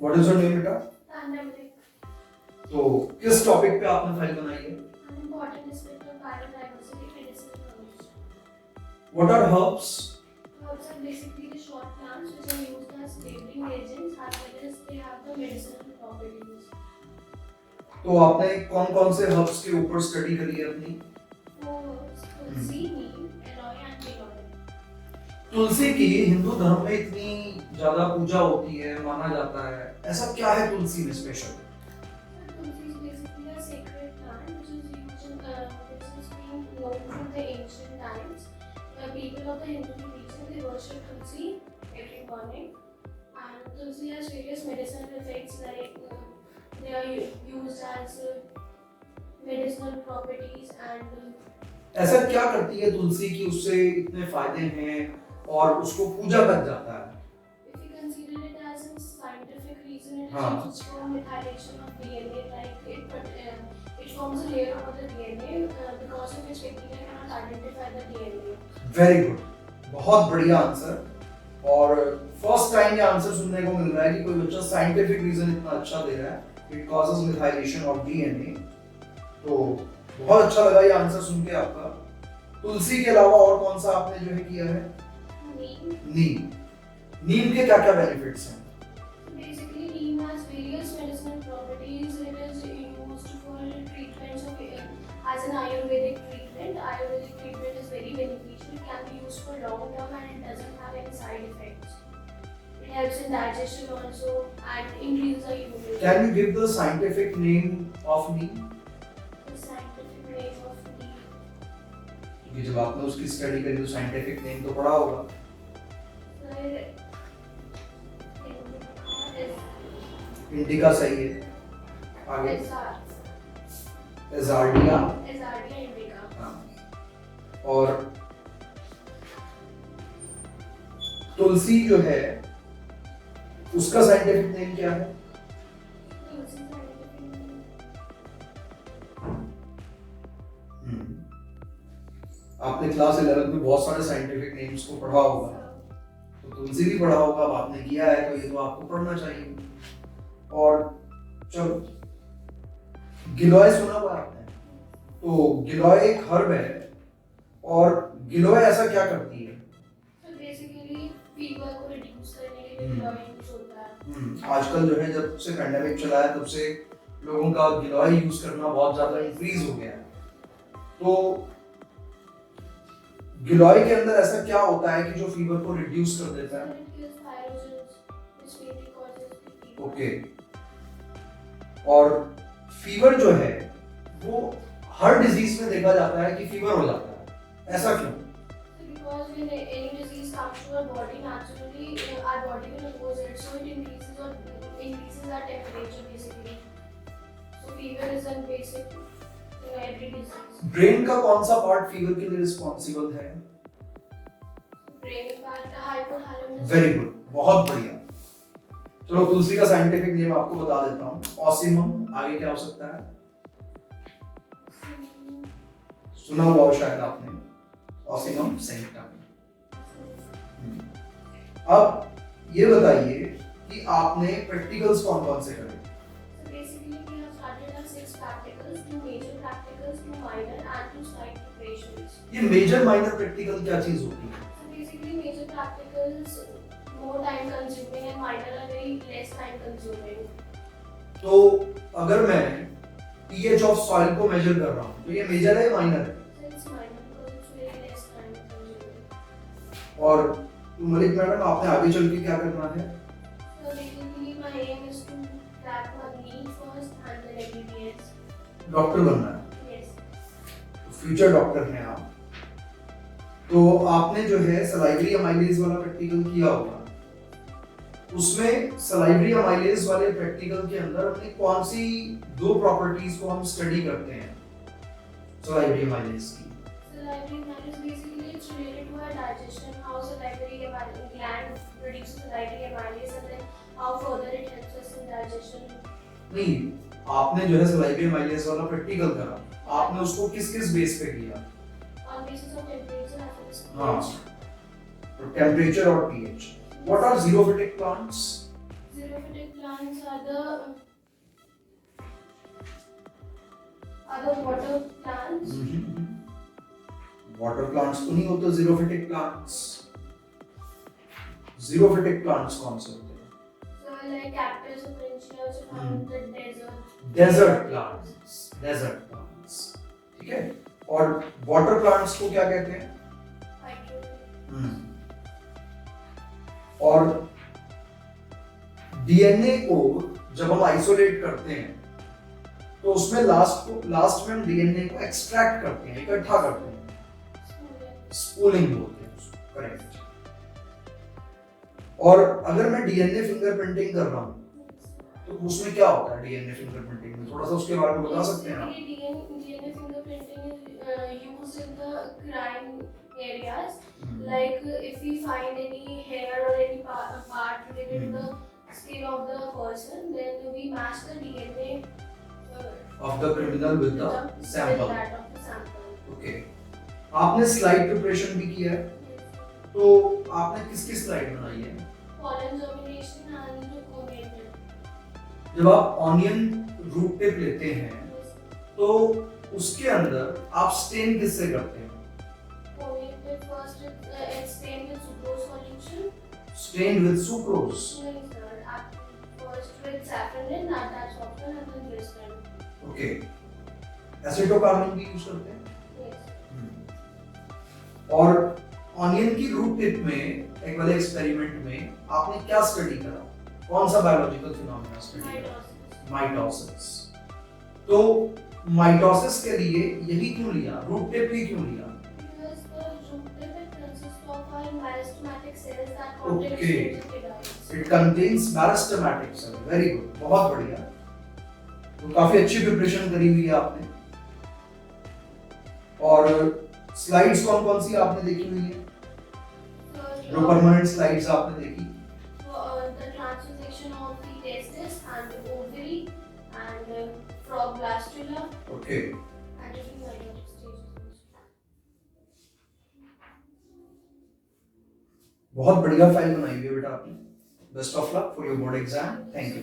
What is your name बेटा? तान्या मलिक। तो किस टॉपिक पे आपने फाइल बनाई है? An important aspect of biodiversity medicinal knowledge. What are herbs? Herbs are basically the short plants which are used as flavoring agents as well as they have the medicinal properties. तो आपने कौन कौन से herbs के ऊपर study करी है अपनी? तुलसी, नीम, एलोए एंड गिलोय। तुलसी की हिंदू धर्म में इतनी ज्यादा पूजा होती है, माना जाता है, ऐसा क्या है तुलसी में special? Tulsi is basically a sacred plant which is used in which is being known from the ancient times. The people of the Hindu religion they worship Tulsi every morning, and Tulsi has various medicinal effects like they are used as medicinal properties and ऐसा क्या करती है तुलसी की उससे इतने फायदे हैं और उसको पूजा तक जाता है? if you consider it as a scientific reason, it हाँ. is used for methylation of DNA, like it forms a layer over the DNA because of which bacteria cannot identify the DNA. Very good, बहुत बढ़िया answer. और first time ये answer सुनने को मिल रहा है कि कोई बच्चा साइंटिफिक रीजन इतना अच्छा दे रहा है, it causes methylation of DNA. तो बहुत अच्छा लगा ये आंसर सुन के आपका। तुलसी के अलावा और कौन सा आपने जो है किया है? Neem. नीम। नीम के क्या क्या बेनिफिट्स हैं? Basically, neem has various medicinal properties. It is used for treatments of as an Ayurvedic treatment. Ayurvedic treatment is very beneficial. It can be used for long term and it doesn't have any side effects. It helps in digestion also and increases the immunity. Can you give the scientific name of neem? The scientific name of neem. क्योंकि जब आपने उसकी study करी तो scientific name तो पढ़ा होगा। Indica सही है। आगे एजार्डिया। Ezardia indica. हाँ। और तुलसी जो है उसका साइंटिफिक नेम क्या है? Tulsi scientific name. आपने क्लास 11 में बहुत सारे साइंटिफिक नेम्स को पढ़ा होगा, तो तुलसी भी पढ़ा होगा। अब आपने किया है तो ये तो आपको पढ़ना चाहिए। और चलो, गिलोय सुना हुआ आपने? तो गिलोय एक हर्ब है, और गिलोय ऐसा क्या करती है? So basically, fever को reduce करने के लिए गिलोय यूज होता है. आजकल जो है जब से पैंडेमिक चला है तब से लोगों का गिलोय यूज करना बहुत ज्यादा इंक्रीज हो गया है। तो गिलोय के अंदर ऐसा क्या होता है कि जो फीवर को रिड्यूस कर देता है? So it kills pyrogens, which mainly causes the fever. Okay. और फीवर जो है वो हर डिजीज में देखा जाता है कि फीवर हो जाता है, ऐसा क्यों? So because when any disease comes to our body, naturally our body will oppose it, so it increases our temperature basically. So fever is a basic in every disease. Brain का कौन सा part fever के लिए responsible है? Brain part, hypothalamus. Very good, बहुत बढ़िया। चलो, तुलसी का साइंटिफिक नेम आपको बता देता हूँ, ऑसिमम। आगे क्या हो सकता है? सुना हुआ हो शायद आपने, ऑसिमम सेंक्टा। अब ये बताइए कि आपने प्रैक्टिकल्स कौन कौन से करे? So basically we have started our 6 practicals, 2 major practicals, 2 minor and 2 slight preparations. ये मेजर माइनर प्रैक्टिकल क्या चीज होती है? So basically major practicals more time consuming and minor are very less time consuming. तो अगर मैं pH ऑफ सॉइल को major कर रहा हूँ तो ये मेजर है या माइनर है? So it's minor because it's very less time consuming. और मलिक मैडम, आपने आगे चल के क्या करना है? So basically my aim is to crack my NEET first and then MBBS. Doctor बनना है, Yes. फ्यूचर डॉक्टर हैं आप। तो आपने जो है सलाइवरी अमाइलेज वाला प्रैक्टिकल किया होगा, उसमें सलाइवरी अमाइलेज वाले प्रैक्टिकल के अंदर अपनी कौन सी 2 प्रॉपर्टीज को हम स्टडी करते हैं सलाइवरी अमाइलेज की? Salivary gland is basically it's related to our digestion, how salivary gland produces salivary amylase and then how further it helps us in digestion. नहीं, आपने जो है सलाइवरी अमाइलेज वाला प्रैक्टिकल करा, आपने उसको किस किस बेस पे किया? On basis of temperature as well as हाँ, pH. तो टेम्परेचर और pH. What are xerophytic plants? Xerophytic plants are the water plants. Water plants तो नहीं होते जीरोफिटिक प्लांट्स। जीरोफिटिक प्लांट्स कौन से होते हैं? So like cactus or finch also found in the desert. Desert plants, desert plants, ठीक है। और वाटर प्लांट्स को क्या कहते हैं? Hydroponic. और डीएनए को जब हम आइसोलेट करते हैं तो उसमें लास्ट में हम डीएनए को एक्सट्रैक्ट करते हैं, इकट्ठा करते हैं, स्पूलिंग बोलते हैं उसको, करेक्ट। और अगर मैं डीएनए फिंगरप्रिंटिंग कर रहा हूँ तो उसमें क्या होता है? डीएनए फिंगरप्रिंटिंग में थोड़ा सा उसके बारे में बता सकते हैं आप? DNA fingerprinting is used in the crime areas. Like if we find any hair or any part related to the skin of the person, then we match the DNA of the criminal with the sample. With that of the sample. Okay. आपने slide preparation भी किया है, तो आपने किसकी slide बनाई है? Pollen germination and onion. जब आप ऑनियन रूट टिप लेते हैं तो उसके अंदर आप स्टेन किससे करते हैं? Onion tip first it's stained with sucrose solution. Stain with sucrose. No, sir. First with saffron and that soften and then glycerin. Okay. एसिटोकार्बन भी यूज करते हैं। Yes. और ऑनियन की रूट टिप में एक वाले एक्सपेरिमेंट में आपने क्या स्टडी करा? कौन सा बायोलॉजिकल फिनोमेना स्टडी करा? माइटोसिस। तो माइटोसिस के लिए यही क्यों लिया? रूट टिप ही क्यों लिया? Because the root tip it consists of our meristematic cells that Okay. contain nucleotides. It contains meristematic cell. Very good, बहुत बढ़िया। तो काफी अच्छी प्रिपरेशन करी हुई है आपने। और स्लाइड्स कौन कौन सी आपने देखी हुई है? जो परमानेंट स्लाइड्स आपने देखी? The transposition of the testis and the ovary and frog blastula okay. and different meiotic stages. बहुत बढ़िया फाइल बनाई हुई है बेटा आपने। Best of luck for your board exam. Thank you.